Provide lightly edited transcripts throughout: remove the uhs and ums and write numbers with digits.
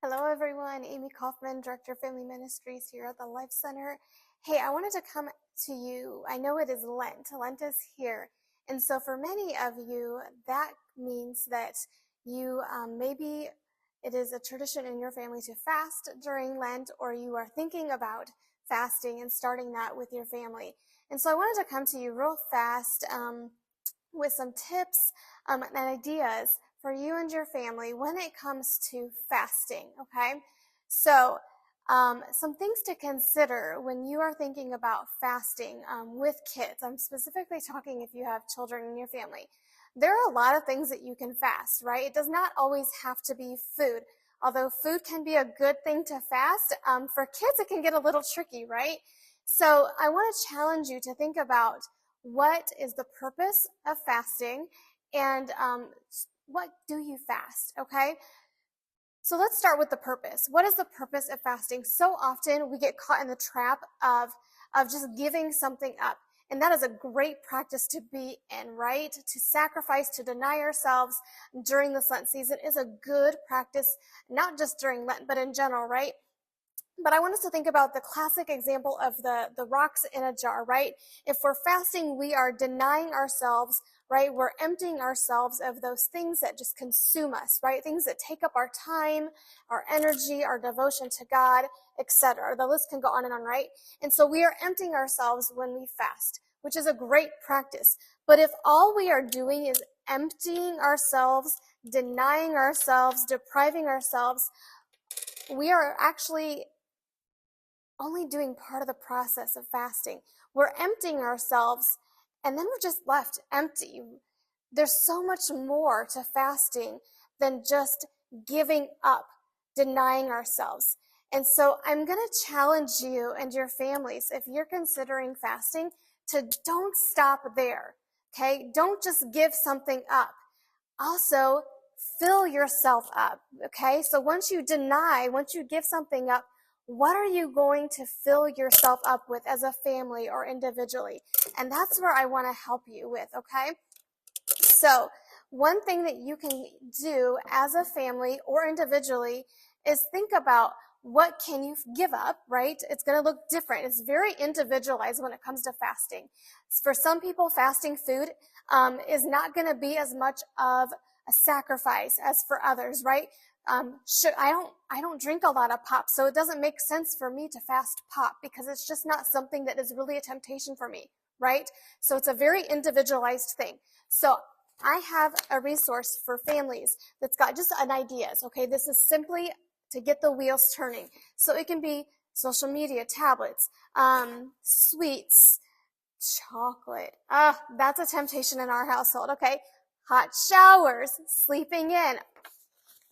Hello, everyone. Amy Kaufman, Director of Family Ministries here at the Life Center. Hey, I wanted to come to you. I know it is Lent. Lent is here. And so for many of you, that means that you maybe it is a tradition in your family to fast during Lent, or you are thinking about fasting and starting that with your family. And so I wanted to come to you real fast with some tips and ideas for you and your family when it comes to fasting, okay? So some things to consider when you are thinking about fasting with kids. I'm specifically talking if you have children in your family. There are a lot of things that you can fast, right? It does not always have to be food. Although food can be a good thing to fast, for kids it can get a little tricky, right? So I want to challenge you to think about what is the purpose of fasting and what do you fast, okay? So let's start with the purpose. What is the purpose of fasting? So often we get caught in the trap of just giving something up. And that is a great practice to be in, right? To sacrifice, to deny ourselves during this Lent season is a good practice, not just during Lent, but in general, right? But I want us to think about the classic example of the rocks in a jar, right? If we're fasting, we are denying ourselves, right? We're emptying ourselves of those things that just consume us, right? Things that take up our time, our energy, our devotion to God, etc. The list can go on and on, right? And so we are emptying ourselves when we fast, which is a great practice. But if all we are doing is emptying ourselves, denying ourselves, depriving ourselves, we are actually only doing part of the process of fasting. We're emptying ourselves and then we're just left empty. There's so much more to fasting than just giving up, denying ourselves. And so I'm going to challenge you and your families, if you're considering fasting, to don't stop there. Okay? Don't just give something up. Also, fill yourself up. Okay? So once you give something up, what are you going to fill yourself up with as a family or individually? And that's where I want to help you with, okay? So one thing that you can do as a family or individually is think about what can you give up, right? It's going to look different. It's very individualized when it comes to fasting. For some people, fasting food is not going to be as much of a sacrifice as for others, right? I don't drink a lot of pop, so it doesn't make sense for me to fast pop because it's just not something that is really a temptation for me, right? So it's a very individualized thing. So I have a resource for families that's got just an ideas, okay? This is simply to get the wheels turning. So it can be social media, tablets, sweets, chocolate. That's a temptation in our household, okay? Hot showers, sleeping in,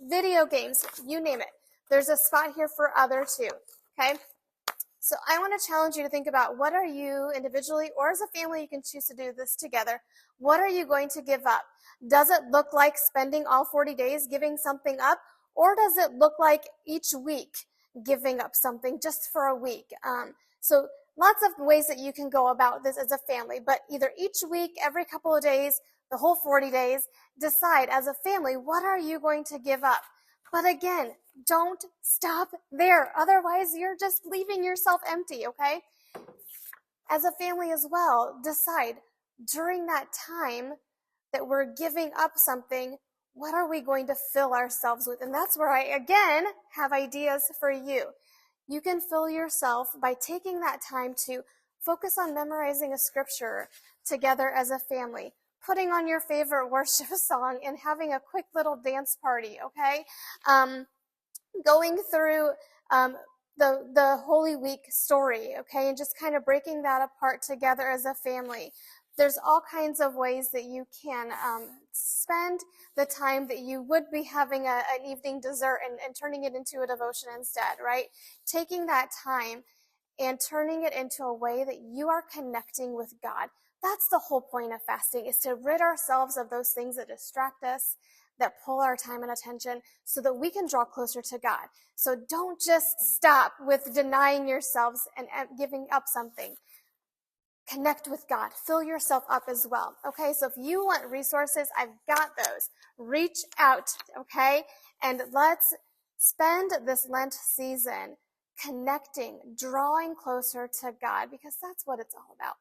video games, you name it. There's a spot here for other too, okay? So I want to challenge you to think about what are you individually or as a family, you can choose to do this together. What are you going to give up? Does it look like spending all 40 days giving something up? Or does it look like each week giving up something just for a week? So lots of ways that you can go about this as a family, but either each week, every couple of days, the whole 40 days, decide as a family, what are you going to give up? But again, don't stop there. Otherwise, you're just leaving yourself empty, okay? As a family as well, decide during that time that we're giving up something, what are we going to fill ourselves with? And that's where I, again, have ideas for you. You can fill yourself by taking that time to focus on memorizing a scripture together as a family, putting on your favorite worship song and having a quick little dance party, okay? Going through the Holy Week story, okay, and just kind of breaking that apart together as a family. There's all kinds of ways that you can spend the time that you would be having an evening dessert and turning it into a devotion instead, right? Taking that time and turning it into a way that you are connecting with God. That's the whole point of fasting, is to rid ourselves of those things that distract us, that pull our time and attention so that we can draw closer to God. So don't just stop with denying yourselves and giving up something. Connect with God. Fill yourself up as well. Okay, so if you want resources, I've got those. Reach out, okay? And let's Spend this Lent season connecting, drawing closer to God, because that's what it's all about.